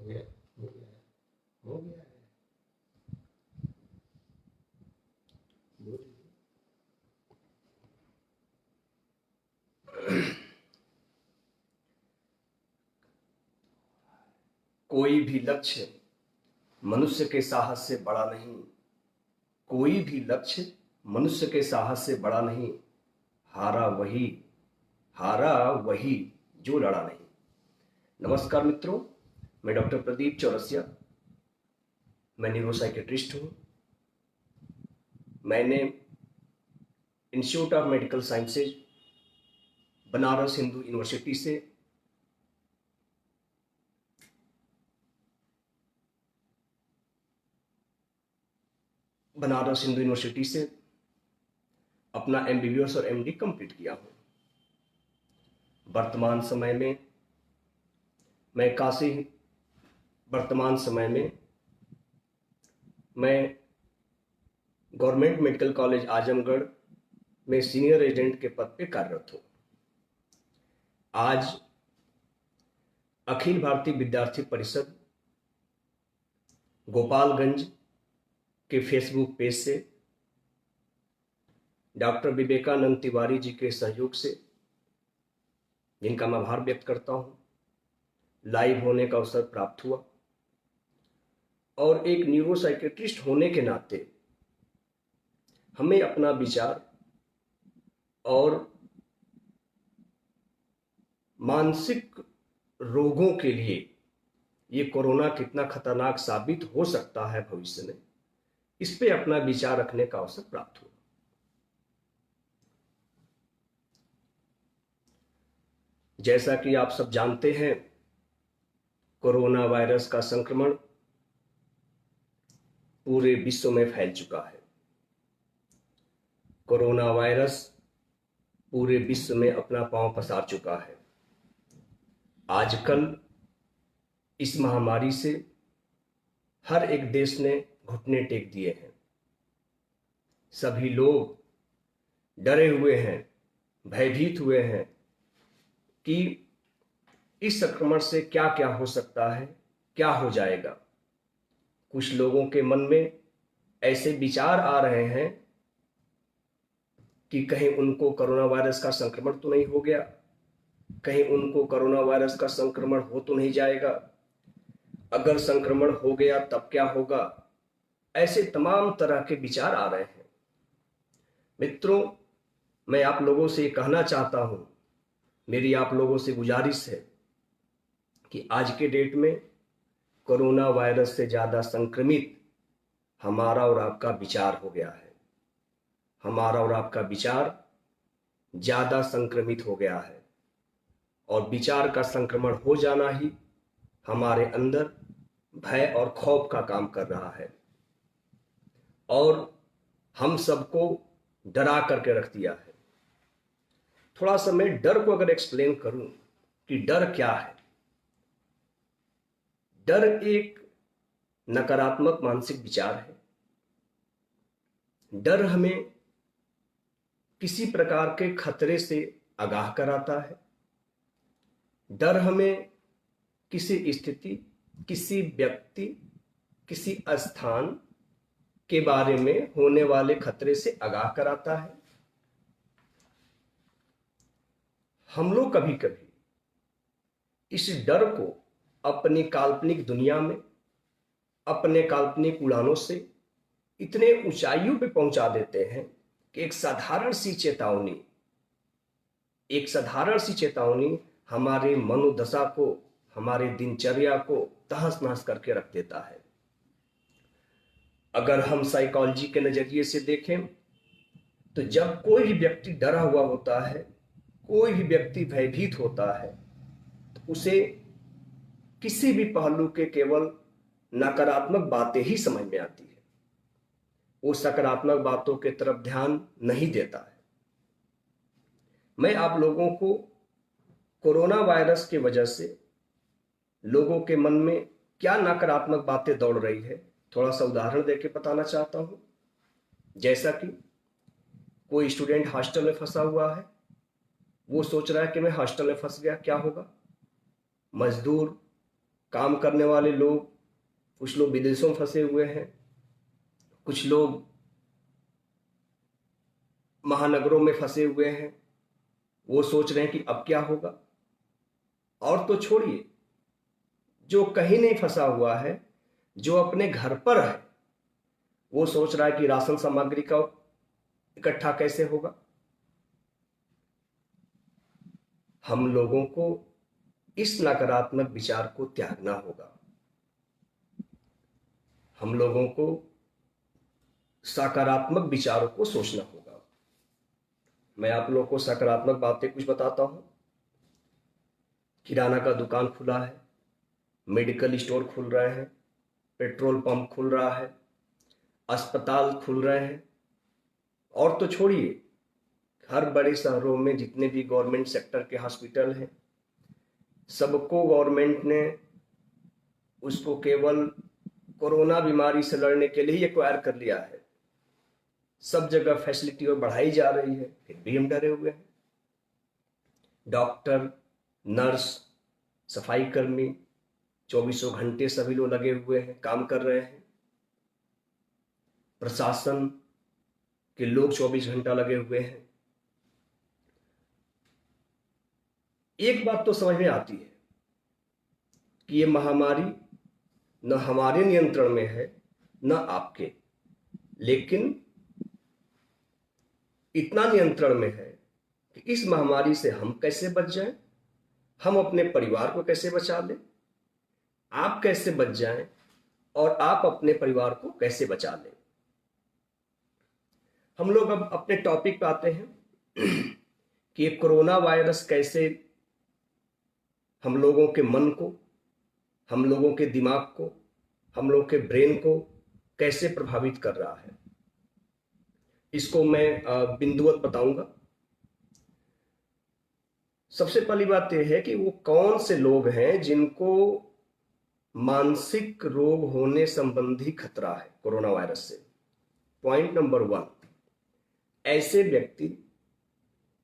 गया हो गया है हो गया है बोलिए। कोई भी लक्ष्य मनुष्य के साहस से बड़ा नहीं। कोई भी लक्ष्य मनुष्य के साहस से बड़ा नहीं। हारा वही हारा वही जो लड़ा नहीं। नमस्कार मित्रों, मैं डॉक्टर प्रदीप चौरसिया, मैं न्यूरोसाइकेट्रिस्ट हूँ। मैंने institute of medical sciences Banaras Hindu university से अपना एमबीबीएस और एमडी कंप्लीट किया हूँ। वर्तमान समय में मैं गवर्नमेंट मेडिकल कॉलेज आजमगढ़ में सीनियर रेजिडेंट के पद पे कार्यरत हूँ। आज अखिल भारतीय विद्यार्थी परिषद गोपालगंज के फेसबुक पेज से डॉक्टर विवेकानंद तिवारी जी के सहयोग से, जिनका मैं आभार व्यक्त करता हूँ, लाइव होने का अवसर प्राप्त हुआ। और एक न्यूरोसाइकेट्रिस्ट होने के नाते हमें अपना विचार और मानसिक रोगों के लिए ये कोरोना कितना खतरनाक साबित हो सकता है भविष्य में, इस पे अपना विचार रखने का अवसर प्राप्त हुआ। जैसा कि आप सब जानते हैं, कोरोना वायरस का संक्रमण पूरे विश्व में फैल चुका है। कोरोना वायरस पूरे विश्व में अपना पांव पसार चुका है। आजकल इस महामारी से हर एक देश ने घुटने टेक दिए हैं। सभी लोग डरे हुए हैं, भयभीत हुए हैं कि इस संक्रमण से क्या क्या हो सकता है, क्या हो जाएगा। कुछ लोगों के मन में ऐसे विचार आ रहे हैं कि कहीं उनको कोरोना वायरस का संक्रमण तो नहीं हो गया, कहीं उनको कोरोना वायरस का संक्रमण हो तो नहीं जाएगा, अगर संक्रमण हो गया तब क्या होगा। ऐसे तमाम तरह के विचार आ रहे हैं। मित्रों, मैं आप लोगों से कहना चाहता हूं, मेरी आप लोगों से गुजारिश है कि आज के डेट में कोरोना वायरस से ज्यादा संक्रमित हमारा और आपका विचार हो गया है। हमारा और आपका विचार ज्यादा संक्रमित हो गया है और विचार का संक्रमण हो जाना ही हमारे अंदर भय और खौफ का काम कर रहा है और हम सबको डरा करके रख दिया है। थोड़ा सा मैं डर को अगर एक्सप्लेन करूं कि डर क्या है। डर एक नकारात्मक मानसिक विचार है। डर हमें किसी प्रकार के खतरे से आगाह कराता है। डर हमें किसी स्थिति, किसी व्यक्ति, किसी स्थान के बारे में होने वाले खतरे से आगाह कराता है। हम लोग कभी कभी इस डर को अपनी काल्पनिक दुनिया में, अपने काल्पनिक उड़ानों से इतने ऊंचाइयों पे पहुंचा देते हैं कि एक साधारण सी चेतावनी हमारे मनोदशा को, हमारे दिनचर्या को तहस नहस करके रख देता है। अगर हम साइकोलॉजी के नजरिए से देखें तो जब कोई भी व्यक्ति डरा हुआ होता है, कोई भी व्यक्ति भयभीत होता है, तो उसे किसी भी पहलू के केवल नकारात्मक बातें ही समझ में आती है। वो सकारात्मक बातों के तरफ ध्यान नहीं देता है। मैं आप लोगों को कोरोना वायरस की वजह से लोगों के मन में क्या नकारात्मक बातें दौड़ रही है, थोड़ा सा उदाहरण देके बताना चाहता हूं। जैसा कि कोई स्टूडेंट हॉस्टल में फंसा हुआ है, वो सोच रहा है कि मैं हॉस्टल में फंस गया, क्या होगा। मजदूर काम करने वाले लोग, कुछ लोग विदेशों में फंसे हुए हैं, कुछ लोग महानगरों में फंसे हुए हैं। वो सोच रहे हैं कि अब क्या होगा। और तो छोड़िए, जो कहीं नहीं फंसा हुआ है, जो अपने घर पर है, वो सोच रहा है कि राशन सामग्री का इकट्ठा कैसे होगा। हम लोगों को इस नकारात्मक विचार को त्यागना होगा। हम लोगों को सकारात्मक विचारों को सोचना होगा। मैं आप लोगों को सकारात्मक बातें कुछ बताता हूं। किराना का दुकान खुला है, मेडिकल स्टोर खुल रहे हैं, पेट्रोल पंप खुल रहा है, अस्पताल खुल रहे हैं। और तो छोड़िए, हर बड़े शहरों में जितने भी गवर्नमेंट सेक्टर के हॉस्पिटल हैं, सबको गवर्नमेंट ने उसको केवल कोरोना बीमारी से लड़ने के लिए ही एक्वायर कर लिया है। सब जगह फैसिलिटी और बढ़ाई जा रही है, फिर भी हम डरे हुए हैं। डॉक्टर, नर्स, सफाई कर्मी 24 घंटे सभी लोग लगे हुए हैं, काम कर रहे हैं। प्रशासन के लोग 24 घंटा लगे हुए हैं। एक बात तो समझ में आती है कि ये महामारी न हमारे नियंत्रण में है न आपके, लेकिन इतना नियंत्रण में है कि इस महामारी से हम कैसे बच जाएं, हम अपने परिवार को कैसे बचा लें, आप कैसे बच जाएं और आप अपने परिवार को कैसे बचा लें। हम लोग अब अपने टॉपिक पे आते हैं कि ये कोरोना वायरस कैसे हम लोगों के मन को, हम लोगों के दिमाग को, हम लोगों के ब्रेन को कैसे प्रभावित कर रहा है। इसको मैं बिंदुवत बताऊंगा। सबसे पहली बात यह है कि वो कौन से लोग हैं जिनको मानसिक रोग होने संबंधी खतरा है कोरोना वायरस से। पॉइंट नंबर 1, ऐसे व्यक्ति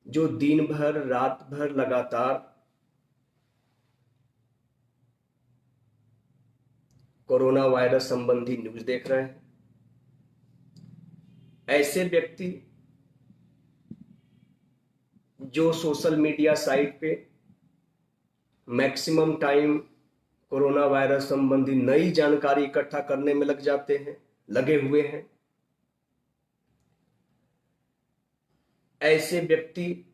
जो दिन भर रात भर लगातार कोरोना वायरस संबंधी न्यूज देख रहे हैं, ऐसे व्यक्ति जो सोशल मीडिया साइट पे मैक्सिमम टाइम कोरोना वायरस संबंधी नई जानकारी इकट्ठा करने में लगे हुए हैं, ऐसे व्यक्ति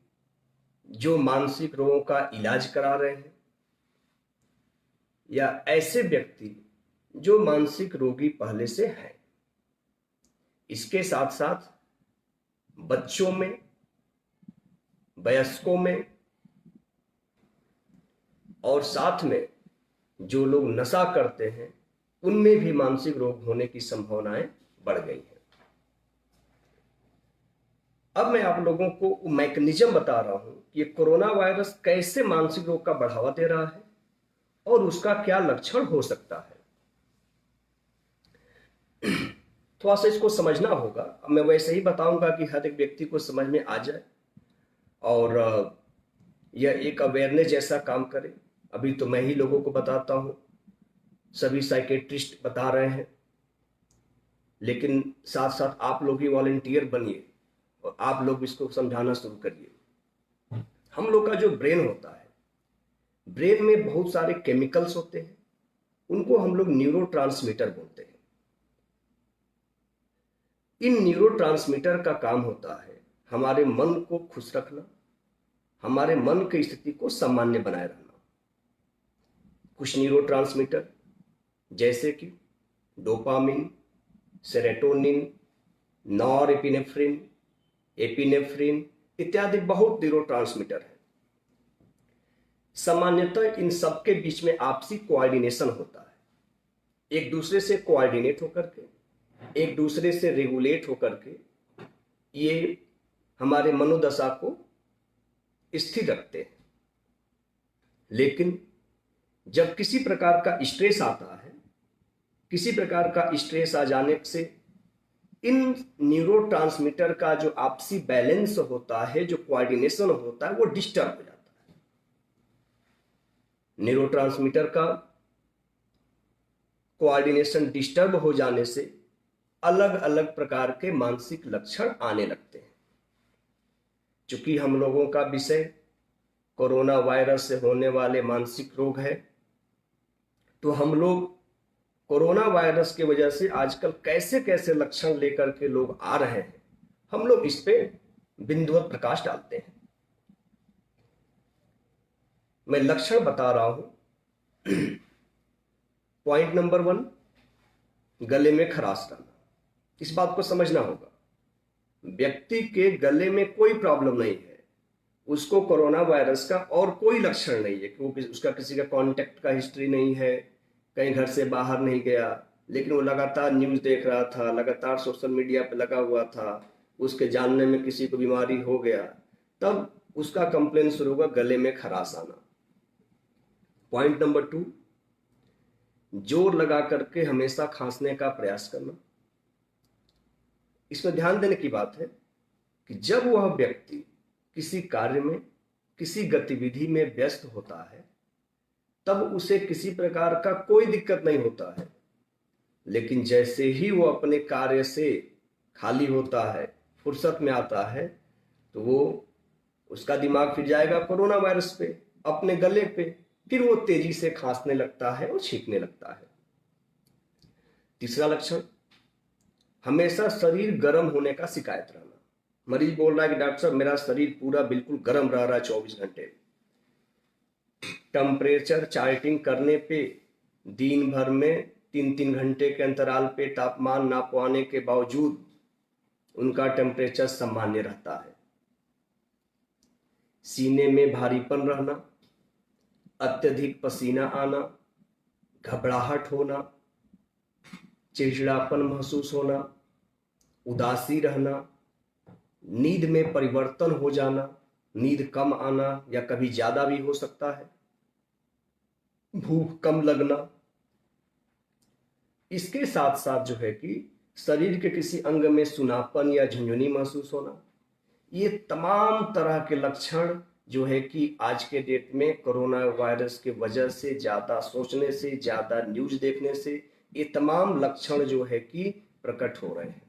जो मानसिक रोगों का इलाज करा रहे हैं, या ऐसे व्यक्ति जो मानसिक रोगी पहले से हैं। इसके साथ साथ बच्चों में, वयस्कों में और साथ में जो लोग नशा करते हैं, उनमें भी मानसिक रोग होने की संभावनाएं बढ़ गई हैं। अब मैं आप लोगों को मैकेनिज्म बता रहा हूं कि कोरोना वायरस कैसे मानसिक रोग का बढ़ावा दे रहा है और उसका क्या लक्षण हो सकता है। थोड़ा सा इसको समझना होगा। अब मैं वैसे ही बताऊंगा कि हर एक व्यक्ति को समझ में आ जाए और यह एक अवेयरनेस जैसा काम करे। अभी तो मैं ही लोगों को बताता हूं, सभी साइकेट्रिस्ट बता रहे हैं, लेकिन साथ साथ आप लोग भी वॉलंटियर बनिए और आप लोग इसको समझाना शुरू करिए। हम लोग का जो ब्रेन होता है, ब्रेन में बहुत सारे केमिकल्स होते हैं, उनको हम लोग न्यूरोट्रांसमीटर बोलते हैं। इन न्यूरोट्रांसमीटर का काम होता है हमारे मन को खुश रखना, हमारे मन की स्थिति को सामान्य बनाए रखना। कुछ न्यूरोट्रांसमीटर जैसे कि डोपामिन, सेरोटोनिन, नॉरएपिनेफ्रिन, एपिनेफ्रिन इत्यादि बहुत न्यूरोट्रांसमीटर हैं। सामान्यतः इन सबके बीच में आपसी कोऑर्डिनेशन होता है। एक दूसरे से कोऑर्डिनेट होकर के, एक दूसरे से रेगुलेट होकर के ये हमारे मनोदशा को स्थिर रखते हैं। लेकिन जब किसी प्रकार का स्ट्रेस आता है, किसी प्रकार का स्ट्रेस आ जाने से इन न्यूरोट्रांसमीटर का जो आपसी बैलेंस होता है, जो कोऑर्डिनेशन होता है, वो डिस्टर्ब हो जाता है। न्यूरोट्रांसमीटर का कोऑर्डिनेशन डिस्टर्ब हो जाने से अलग अलग प्रकार के मानसिक लक्षण आने लगते हैं। चूंकि हम लोगों का विषय कोरोना वायरस से होने वाले मानसिक रोग है, तो हम लोग कोरोना वायरस की वजह से आजकल कैसे कैसे लक्षण लेकर के लोग आ रहे हैं, हम लोग इस पे बिंदुवत प्रकाश डालते हैं। मैं लक्षण बता रहा हूं। पॉइंट नंबर 1, गले में खराश रहना। इस बात को समझना होगा, व्यक्ति के गले में कोई प्रॉब्लम नहीं है, उसको कोरोना वायरस का और कोई लक्षण नहीं है, क्योंकि उसका किसी का कांटेक्ट का हिस्ट्री नहीं है, कहीं घर से बाहर नहीं गया, लेकिन वो लगातार न्यूज देख रहा था, लगातार सोशल मीडिया पे लगा हुआ था, उसके जानने में किसी को बीमारी हो गया, तब उसका कंप्लेन शुरू होगा गले में खराश आना। पॉइंट नंबर 2, जोर लगा करके हमेशा खांसने का प्रयास करना। इसमें ध्यान देने की बात है कि जब वह व्यक्ति किसी कार्य में, किसी गतिविधि में व्यस्त होता है, तब उसे किसी प्रकार का कोई दिक्कत नहीं होता है, लेकिन जैसे ही वो अपने कार्य से खाली होता है, फुर्सत में आता है, तो वो उसका दिमाग फिर जाएगा कोरोना वायरस पे, अपने गले पे, फिर वो तेजी से खांसने लगता है और छींकने लगता है। तीसरा लक्षण, हमेशा शरीर गर्म होने का शिकायत रहना। मरीज बोल रहा है कि डॉक्टर साहब मेरा शरीर पूरा बिल्कुल गर्म रह रहा है 24 घंटे। टेम्परेचर चार्टिंग करने पे दिन भर में 3-3 घंटे के अंतराल पे तापमान नापवाने के बावजूद उनका टेम्परेचर सामान्य रहता है। सीने में भारीपन रहना, अत्यधिक पसीना आना, घबराहट होना, चिड़चिड़ापन महसूस होना, उदासी रहना, नींद में परिवर्तन हो जाना, नींद कम आना या कभी ज्यादा भी हो सकता है, भूख कम लगना। इसके साथ साथ जो है कि शरीर के किसी अंग में सुनापन या झुंझुनी महसूस होना। ये तमाम तरह के लक्षण जो है कि आज के डेट में कोरोना वायरस के वजह से, ज्यादा सोचने से, ज्यादा न्यूज देखने से, ये तमाम लक्षण जो है कि प्रकट हो रहे हैं।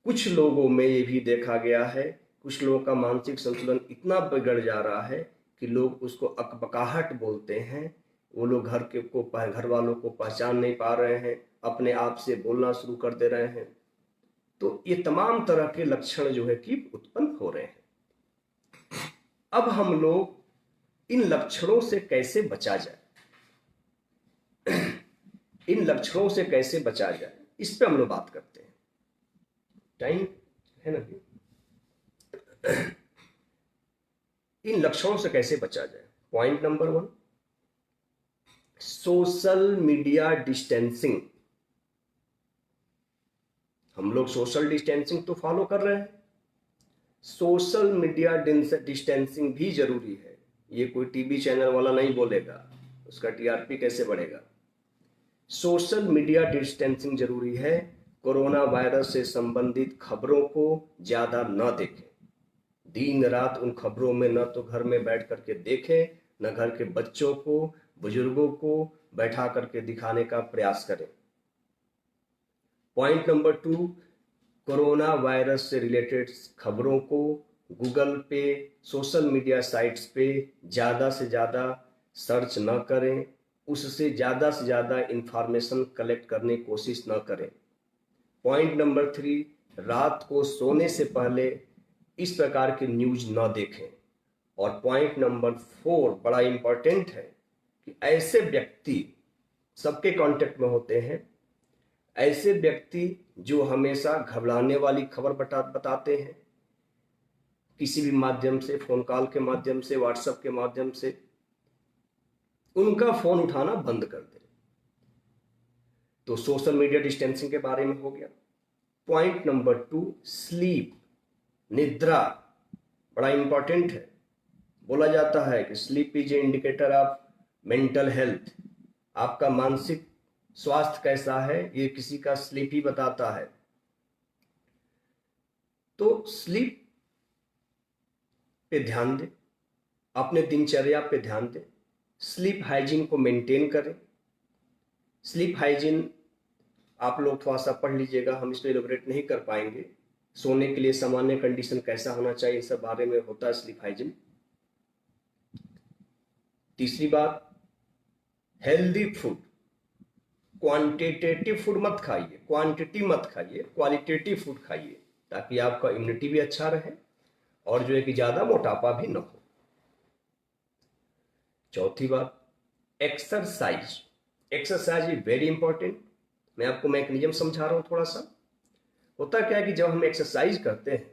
कुछ लोगों में ये भी देखा गया है, कुछ लोगों का मानसिक संतुलन इतना बिगड़ जा रहा है कि लोग उसको अकबकाहट बोलते हैं। वो लोग घर वालों को पहचान नहीं पा रहे हैं, अपने आप से बोलना शुरू कर दे रहे हैं। तो ये तमाम तरह के लक्षण जो है कि उत्पन्न हो रहे हैं। अब हम लोग इन लक्षणों से कैसे बचा जाए, इन लक्षणों से कैसे बचा जाए, इस पे हम लोग बात करते हैं। टाइम है ना? इन लक्षणों से कैसे बचा जाए। Point number 1, social media distancing. हम लोग सोशल डिस्टेंसिंग तो फॉलो कर रहे हैं, सोशल मीडिया डिस्टेंसिंग भी जरूरी है। ये कोई टीवी चैनल वाला नहीं बोलेगा, उसका टीआरपी कैसे बढ़ेगा। सोशल मीडिया डिस्टेंसिंग जरूरी है। कोरोना वायरस से संबंधित खबरों को ज्यादा न देखें, दिन रात उन खबरों में न तो घर में बैठ करके देखें, न घर के बच्चों को, बुजुर्गों को बैठा करके दिखाने का प्रयास करें। पॉइंट नंबर 2, कोरोना वायरस से रिलेटेड खबरों को गूगल पे, सोशल मीडिया साइट्स पे ज्यादा से ज्यादा सर्च न करें, उससे ज्यादा से ज्यादा इंफॉर्मेशन कलेक्ट करने की कोशिश न करें। पॉइंट नंबर 3, रात को सोने से पहले इस प्रकार की न्यूज न देखें। और पॉइंट नंबर 4 बड़ा इंपॉर्टेंट है कि ऐसे व्यक्ति सबके कांटेक्ट में होते हैं, ऐसे व्यक्ति जो हमेशा घबराने वाली खबर बताते हैं, किसी भी माध्यम से, फोन कॉल के माध्यम से, व्हाट्सएप के माध्यम से, उनका फोन उठाना बंद कर दें। तो सोशल मीडिया डिस्टेंसिंग के बारे में हो गया। पॉइंट नंबर 2, स्लीप, निद्रा बड़ा इंपॉर्टेंट है। बोला जाता है कि sleep is a indicator of mental health. आपका मानसिक स्वास्थ्य कैसा है ये किसी का स्लीप ही बताता है। तो स्लीप पे ध्यान दें, अपने दिनचर्या पे ध्यान दें, स्लीप हाइजीन को मेंटेन करें। स्लीप हाइजीन आप लोग थोड़ा सा पढ़ लीजिएगा, हम इस पर एलोबरेट नहीं कर पाएंगे। सोने के लिए सामान्य कंडीशन कैसा होना चाहिए, इस सब बारे में होता है स्लीप हाइजीन। तीसरी बात, हेल्दी फूड। क्वांटिटेटिव फूड मत खाइए, क्वांटिटी मत खाइए, क्वालिटेटिव फूड खाइए, ताकि आपका इम्यूनिटी भी अच्छा रहे और जो है कि ज्यादा मोटापा भी न हो। चौथी बात, exercise. Exercise is very important. मैं आपको मैकेनिज्म समझा रहा हूं थोड़ा सा। होता क्या है कि जब हम एक्सरसाइज करते हैं,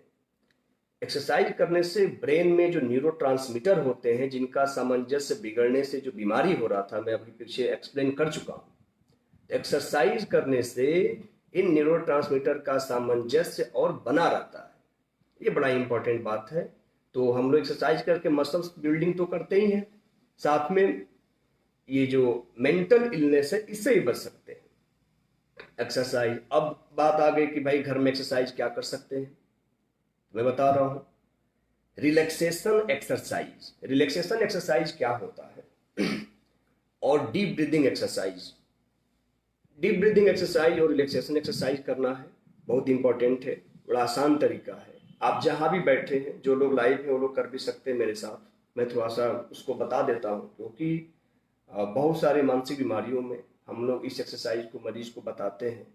एक्सरसाइज करने से ब्रेन में जो न्यूरोट्रांसमीटर होते हैं, जिनका सामंजस्य बिगड़ने से जो बीमारी हो रहा था, मैं अभी पीछे एक्सप्लेन कर चुका हूं। एक्सरसाइज करने से इन न्यूरोट्रांसमीटर का सामंजस्य और बना रहता है। ये बड़ा इंपॉर्टेंट बात है। तो हम लोग एक्सरसाइज करके मसल्स बिल्डिंग तो करते ही हैं, साथ में ये जो मेंटल इलनेस है इससे ही बच सकते हैं एक्सरसाइज। अब बात आ गई कि भाई घर में एक्सरसाइज क्या कर सकते हैं, मैं बता रहा हूं। Relaxation exercise. रिलैक्सेशन एक्सरसाइज क्या होता है और deep breathing exercise. Deep breathing exercise और रिलैक्सेशन एक्सरसाइज करना है, बहुत इंपॉर्टेंट है, बड़ा आसान तरीका है। आप जहां भी बैठे हैं, जो लोग लाइव हैं वो लोग कर भी सकते हैं मेरे साथ। मैं थोड़ा सा उसको बता देता हूं, क्योंकि बहुत सारे मानसिक बीमारियों में हम लोग इस एक्सरसाइज को मरीज को बताते हैं,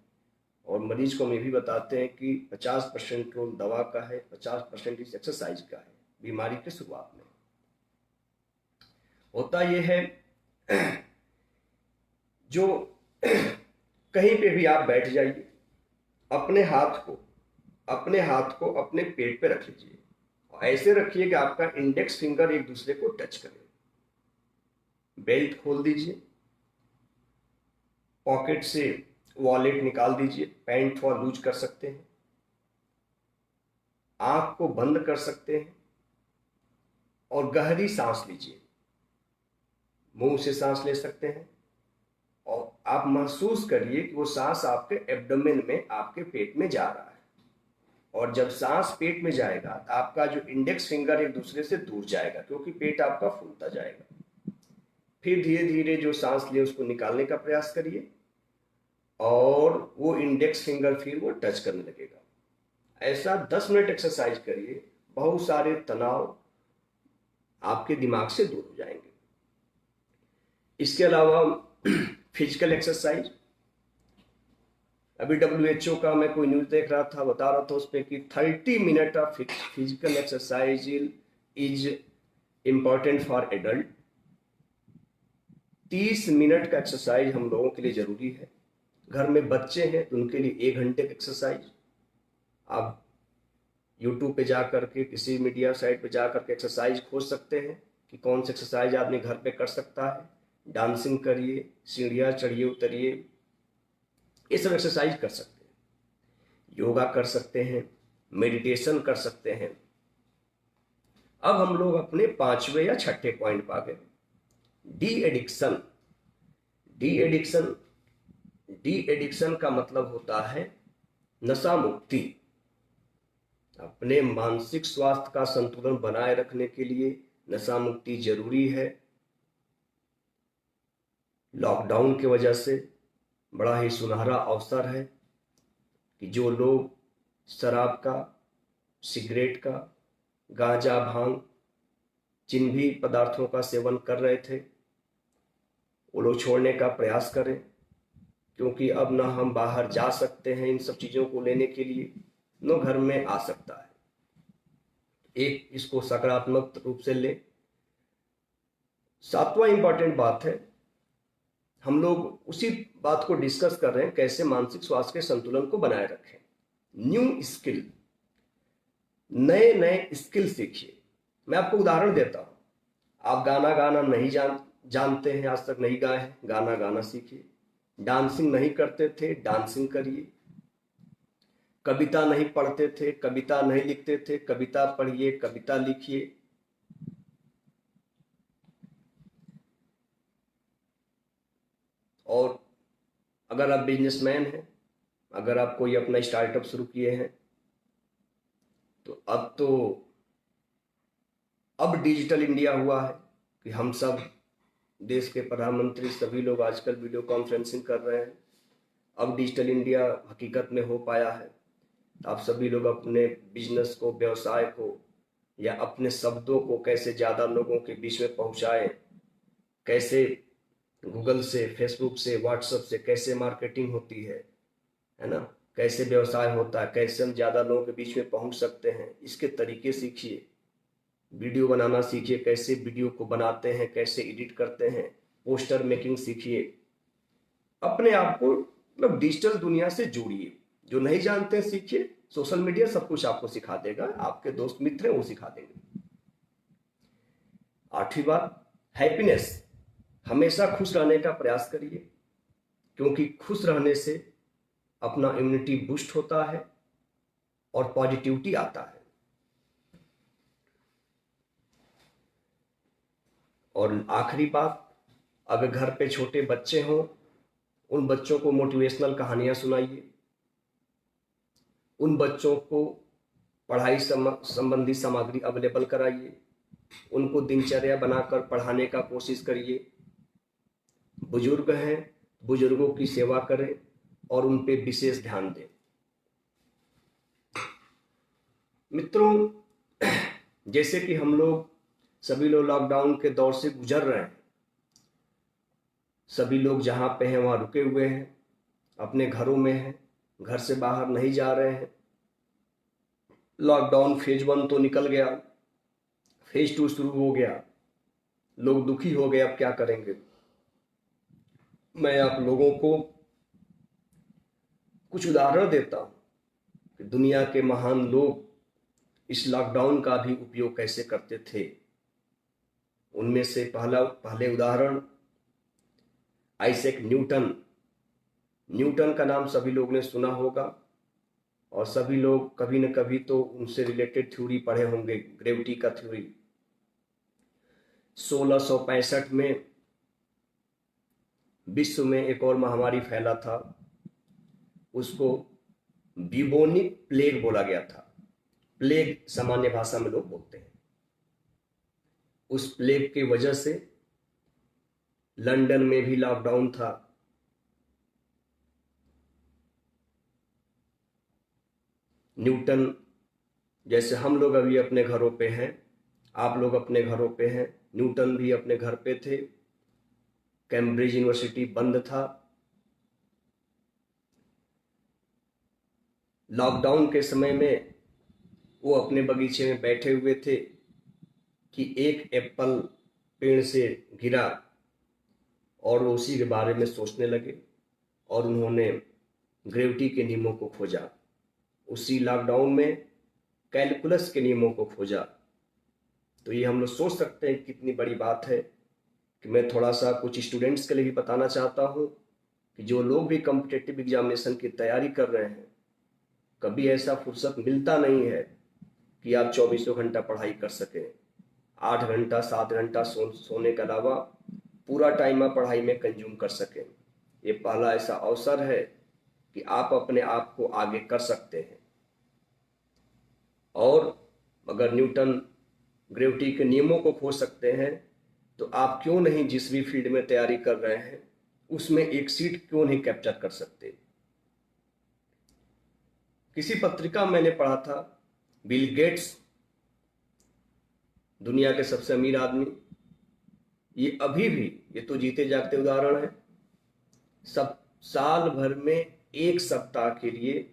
और मरीज को हम ये भी बताते हैं कि 50% रोल दवा का है, 50% इस एक्सरसाइज का है बीमारी के शुरुआत में। होता यह है जो कहीं पे भी आप बैठ जाइए, अपने हाथ को अपने पेट पे रख लीजिए, ऐसे रखिए कि आपका इंडेक्स फिंगर एक दूसरे को टच करे। बेल्ट खोल दीजिए, पॉकेट से वॉलेट निकाल दीजिए, पैंट थोड़ा लूज कर सकते हैं, आंख को बंद कर सकते हैं और गहरी सांस लीजिए। मुंह से सांस ले सकते हैं और आप महसूस करिए कि वो सांस आपके एब्डोमेन में, आपके पेट में जा रहा है। और जब सांस पेट में जाएगा तो आपका जो इंडेक्स फिंगर एक दूसरे से दूर जाएगा, क्योंकि पेट आपका फूलता जाएगा। फिर धीरे धीरे जो सांस लिए उसको निकालने का प्रयास करिए और वो इंडेक्स फिंगर फिर वो टच करने लगेगा। ऐसा 10 मिनट एक्सरसाइज करिए, बहुत सारे तनाव आपके दिमाग से दूर हो जाएंगे। इसके अलावा फिजिकल एक्सरसाइज, अभी WHO का मैं कोई न्यूज देख रहा था, बता रहा था उस पर कि 30 minute of physical exercise is important for adult. 30 minute का एक्सरसाइज हम लोगों के लिए जरूरी है। घर में बच्चे हैं तो उनके लिए 1 घंटे का एक्सरसाइज। आप यूट्यूब पे जा करके, किसी मीडिया साइट पे जा करके एक्सरसाइज खोज सकते हैं कि कौन सी एक्सरसाइज आदमी घर पे कर सकता है। डांसिंग करिए, सीढ़ियाँ चढ़िए उतरिए, ये सब एक्सरसाइज कर सकते हैं। योगा कर सकते हैं, मेडिटेशन कर सकते हैं। अब हम लोग अपने 5वें या 6ठे पॉइंट पा गए, de addiction. De addiction, de addiction का मतलब होता है नशा मुक्ति। अपने मानसिक स्वास्थ्य का संतुलन बनाए रखने के लिए नशा मुक्ति जरूरी है। लॉकडाउन की वजह से बड़ा ही सुनहरा अवसर है कि जो लोग शराब का, सिगरेट का, गांजा, भांग, जिन भी पदार्थों का सेवन कर रहे थे, वो लोग छोड़ने का प्रयास करें, क्योंकि अब ना हम बाहर जा सकते हैं इन सब चीज़ों को लेने के लिए, न घर में आ सकता है। एक इसको सकारात्मक रूप से ले। 7वां इंपॉर्टेंट बात है, हम लोग उसी बात को डिस्कस कर रहे हैं, कैसे मानसिक स्वास्थ्य के संतुलन को बनाए रखें। न्यू स्किल, नए नए स्किल सीखिए। मैं आपको उदाहरण देता हूं। आप गाना गाना नहीं जानते हैं, आज तक नहीं गाए हैं, गाना गाना सीखिए। डांसिंग नहीं करते थे, डांसिंग करिए। कविता नहीं पढ़ते थे, कविता नहीं लिखते थे, कविता पढ़िए, कविता लिखिए। और अगर आप बिजनेसमैन हैं, अगर आप कोई अपना स्टार्टअप शुरू किए हैं, तो अब डिजिटल इंडिया हुआ है कि हम सब देश के प्रधानमंत्री सभी लोग आजकल वीडियो कॉन्फ्रेंसिंग कर रहे हैं। अब डिजिटल इंडिया हकीकत में हो पाया है। आप सभी लोग अपने बिजनेस को, व्यवसाय को या अपने शब्दों को कैसे ज़्यादा लोगों के बीच में पहुंचाएं, कैसे गूगल से, फेसबुक से, व्हाट्सएप से कैसे मार्केटिंग होती है ना, कैसे व्यवसाय होता है, कैसे हम ज़्यादा लोगों के बीच में पहुंच सकते हैं, इसके तरीके सीखिए। वीडियो बनाना सीखिए, कैसे वीडियो को बनाते हैं, कैसे एडिट करते हैं, पोस्टर मेकिंग सीखिए। अपने आप को मतलब डिजिटल दुनिया से जोड़िए। जो नहीं जानते हैं सीखिए। सोशल मीडिया सब कुछ आपको सिखा देगा, आपके दोस्त मित्र हैं वो सिखा देंगे। 8वीं बात, हैप्पीनेस। हमेशा खुश रहने का प्रयास करिए, क्योंकि खुश रहने से अपना इम्यूनिटी बूस्ट होता है और पॉजिटिविटी आता है। और आखिरी बात, अगर घर पे छोटे बच्चे हों, उन बच्चों को मोटिवेशनल कहानियां सुनाइए। उन बच्चों को पढ़ाई संबंधी सामग्री अवेलेबल कराइए। उनको दिनचर्या बनाकर पढ़ाने का कोशिश करिए। बुजुर्ग हैं, बुजुर्गों की सेवा करें और उन पे विशेष ध्यान दें। मित्रों, जैसे कि हम लोग सभी लोग लॉकडाउन के दौर से गुजर रहे हैं, सभी लोग जहाँ पे हैं वहाँ रुके हुए हैं, अपने घरों में हैं, घर से बाहर नहीं जा रहे हैं। लॉकडाउन फेज 1 तो निकल गया, फेज 2 शुरू हो गया। लोग दुखी हो गए, अब क्या करेंगे। मैं आप लोगों को कुछ उदाहरण देता हूँ कि दुनिया के महान लोग इस लॉकडाउन का भी उपयोग कैसे करते थे। उनमें से पहले उदाहरण आइजैक न्यूटन। न्यूटन का नाम सभी लोग ने सुना होगा और सभी लोग कभी न कभी तो उनसे रिलेटेड थ्योरी पढ़े होंगे, ग्रेविटी का थ्योरी। 1665 में विश्व में एक और महामारी फैला था, उसको ब्यूबोनिक प्लेग बोला गया था। प्लेग सामान्य भाषा में लोग बोलते हैं। उस प्लेग की वजह से लंदन में भी लॉकडाउन था। न्यूटन जैसे हम लोग अभी अपने घरों पे हैं, आप लोग अपने घरों पे हैं, न्यूटन भी अपने घर पे थे। कैम्ब्रिज यूनिवर्सिटी बंद था। लॉकडाउन के समय में वो अपने बगीचे में बैठे हुए थे कि एक एप्पल पेड़ से गिरा और वो उसी के बारे में सोचने लगे और उन्होंने ग्रेविटी के नियमों को खोजा। उसी लॉकडाउन में कैलकुलस के नियमों को खोजा। तो ये हम लोग सोच सकते हैं कितनी बड़ी बात है कि मैं थोड़ा सा कुछ स्टूडेंट्स के लिए भी बताना चाहता हूँ कि जो लोग भी कॉम्पिटिटिव एग्जामिनेशन की तैयारी कर रहे हैं, कभी ऐसा फुर्सत मिलता नहीं है कि आप 24 घंटा पढ़ाई कर सकें। 8 घंटा 7 घंटा सोने के अलावा पूरा टाइम आप पढ़ाई में कंज्यूम कर सकें। ये पहला ऐसा अवसर है कि आप अपने आप को आगे कर सकते हैं। और अगर न्यूटन ग्रेविटी के नियमों को खोज सकते हैं तो आप क्यों नहीं, जिस भी फील्ड में तैयारी कर रहे हैं उसमें एक सीट क्यों नहीं कैप्चर कर सकते। किसी पत्रिका में मैंने पढ़ा था, बिल गेट्स दुनिया के सबसे अमीर आदमी, ये अभी भी, ये तो जीते जागते उदाहरण है, सब साल भर में 1 सप्ताह के लिए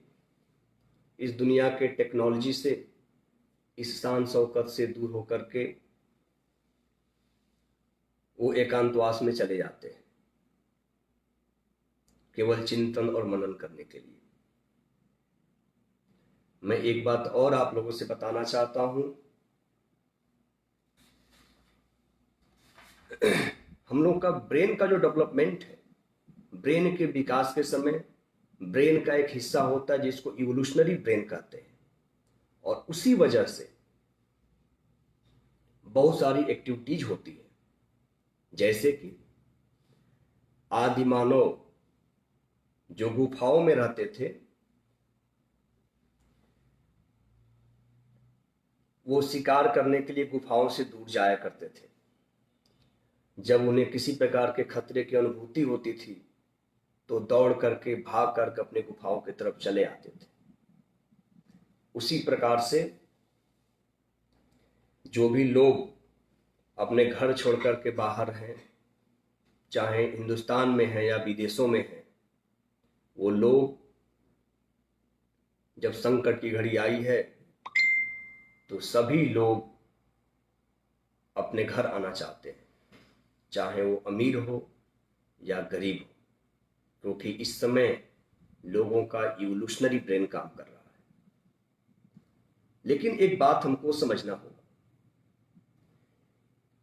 इस दुनिया के टेक्नोलॉजी से, इस शान शौकत से दूर होकर के वो एकांतवास में चले जाते हैं, केवल चिंतन और मनन करने के लिए। मैं एक बात और आप लोगों से बताना चाहता हूं, हम लोग का ब्रेन का जो डेवलपमेंट है, ब्रेन के विकास के समय ब्रेन का एक हिस्सा होता है जिसको इवोल्यूशनरी ब्रेन कहते हैं, और उसी वजह से बहुत सारी एक्टिविटीज होती है। जैसे कि आदि मानव जो गुफाओं में रहते थे, वो शिकार करने के लिए गुफाओं से दूर जाया करते थे। जब उन्हें किसी प्रकार के खतरे की अनुभूति होती थी तो दौड़ करके भाग करके अपने गुफाओं की तरफ चले आते थे। उसी प्रकार से जो भी लोग अपने घर छोड़ करके बाहर हैं, चाहे हिंदुस्तान में हैं या विदेशों में हैं, वो लोग जब संकट की घड़ी आई है तो सभी लोग अपने घर आना चाहते हैं, चाहे वो अमीर हो या गरीब हो, क्योंकि इस समय लोगों का इवोल्यूशनरी ब्रेन काम कर रहा है। लेकिन एक बात हमको समझना होगा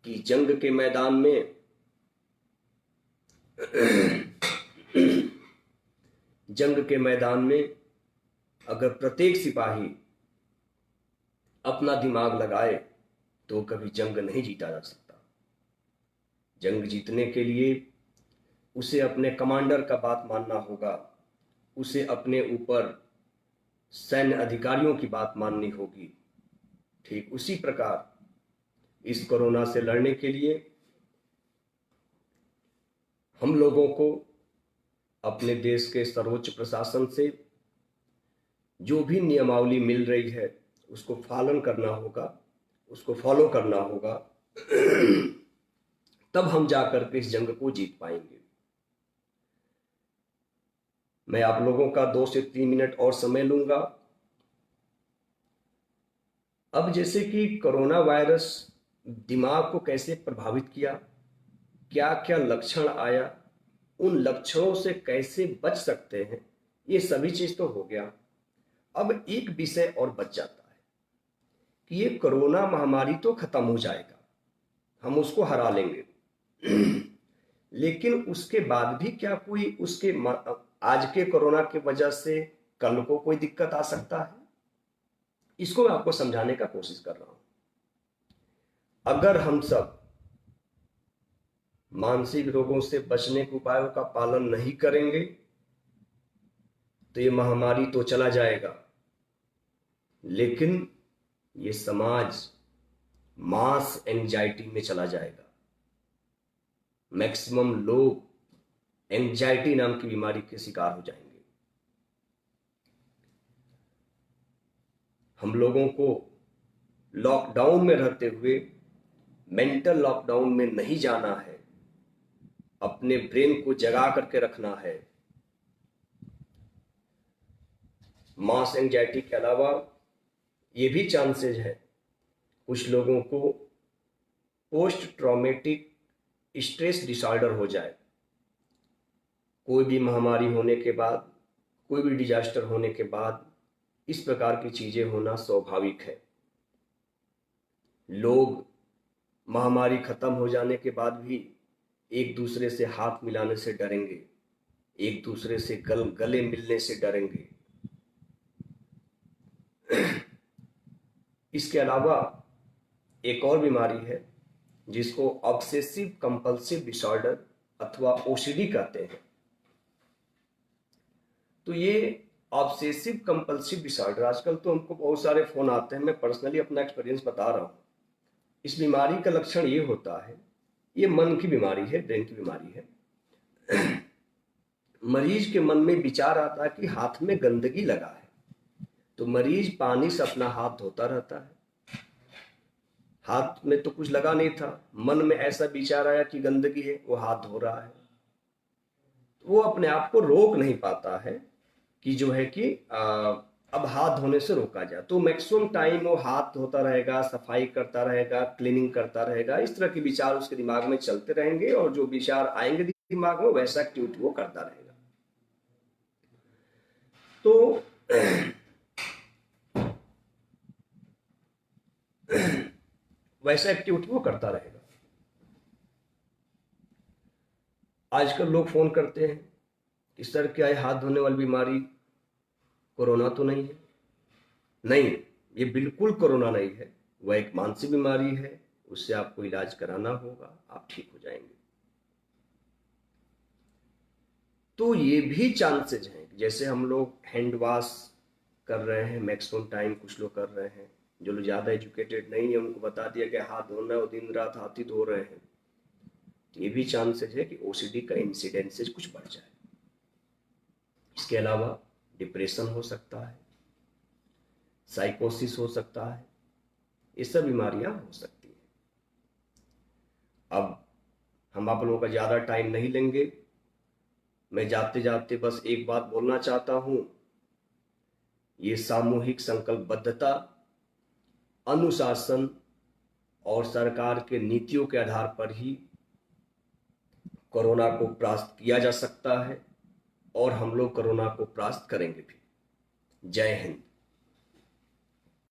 कि जंग के मैदान में जंग के मैदान में अगर प्रत्येक सिपाही अपना दिमाग लगाए तो कभी जंग नहीं जीता जा सकता। जंग जीतने के लिए उसे अपने कमांडर का बात मानना होगा, उसे अपने ऊपर सैन्य अधिकारियों की बात माननी होगी। ठीक उसी प्रकार इस कोरोना से लड़ने के लिए हम लोगों को अपने देश के सर्वोच्च प्रशासन से जो भी नियमावली मिल रही है उसको पालन करना होगा, उसको फॉलो करना होगा, तब हम जाकर के इस जंग को जीत पाएंगे। मैं आप लोगों का 2 से 3 मिनट और समय लूंगा। अब जैसे कि कोरोना वायरस दिमाग को कैसे प्रभावित किया, क्या क्या लक्षण आया, उन लक्षणों से कैसे बच सकते हैं, ये सभी चीज तो हो गया। अब एक विषय और बच जाता है कि ये कोरोना महामारी तो खत्म हो जाएगा, हम उसको हरा लेंगे, लेकिन उसके बाद भी क्या कोई उसके आज के कोरोना की वजह से कल को कोई दिक्कत आ सकता है? इसको मैं आपको समझाने का कोशिश कर रहा हूं। अगर हम सब मानसिक रोगों से बचने के उपायों का पालन नहीं करेंगे तो ये महामारी तो चला जाएगा, लेकिन ये समाज मास एंजाइटी में चला जाएगा। मैक्सिमम लोग एंजाइटी नाम की बीमारी के शिकार हो जाएंगे। हम लोगों को लॉकडाउन में रहते हुए मेंटल लॉकडाउन में नहीं जाना है, अपने ब्रेन को जगा करके रखना है। मास एंजाइटी के अलावा ये भी चांसेस है कुछ लोगों को पोस्ट ट्रॉमेटिक स्ट्रेस डिसऑर्डर हो जाए। कोई भी महामारी होने के बाद, कोई भी डिजास्टर होने के बाद इस प्रकार की चीजें होना स्वाभाविक है। लोग महामारी खत्म हो जाने के बाद भी एक दूसरे से हाथ मिलाने से डरेंगे, एक दूसरे से गले मिलने से डरेंगे। इसके अलावा एक और बीमारी है जिसको ऑब्सेसिव कंपल्सिव डिसऑर्डर अथवा ओसीडी कहते हैं। तो ये ऑब्सेसिव कंपल्सिव डिसऑर्डर, आजकल तो हमको बहुत सारे फोन आते हैं, मैं पर्सनली अपना एक्सपीरियंस बता रहा हूँ। इस बीमारी का लक्षण ये होता है, ये मन की बीमारी है, ब्रेन की बीमारी है। मरीज के मन में विचार आता है कि हाथ में गंदगी लगा है, तो मरीज पानी से अपना हाथ धोता रहता है। हाथ में तो कुछ लगा नहीं था, मन में ऐसा विचार आया कि गंदगी है, वो हाथ धो रहा है। तो वो अपने आप को रोक नहीं पाता है कि जो है कि अब हाथ धोने से रोका जाए। तो मैक्सिमम टाइम वो हाथ धोता रहेगा, सफाई करता रहेगा, क्लीनिंग करता रहेगा। इस तरह के विचार उसके दिमाग में चलते रहेंगे और जो विचार आएंगे दिमाग में वैसा एक्टिविटी वो करता रहेगा। तो वैसा एक्टिविटी वो करता रहेगा। आजकल लोग फोन करते हैं, इस तरह क्या है, हाथ धोने वाली बीमारी कोरोना तो नहीं है? नहीं, ये बिल्कुल कोरोना नहीं है, वह एक मानसिक बीमारी है, उससे आपको इलाज कराना होगा, आप ठीक हो जाएंगे। तो ये भी चांसेज हैं, जैसे हम लोग हैंड वॉश कर रहे हैं मैक्सिमम टाइम, कुछ लोग कर रहे हैं, जो लोग ज़्यादा एजुकेटेड नहीं है उनको बता दिया कि हाथ धोना है, वो दिन रात हाथ ही धो रहे हैं। तो ये भी चांसेस है कि ओसीडी का इंसिडेंसेस कुछ बढ़ जाए। इसके अलावा डिप्रेशन हो सकता है, साइकोसिस हो सकता है, ये सब बीमारियां हो सकती हैं। अब हम आप लोगों का ज़्यादा टाइम नहीं लेंगे। मैं जाते जाते बस एक बात बोलना चाहता हूं, ये सामूहिक संकल्पबद्धता, अनुशासन और सरकार के नीतियों के आधार पर ही कोरोना को परास्त किया जा सकता है और हम लोग कोरोना को परास्त करेंगे भी। जय हिंद।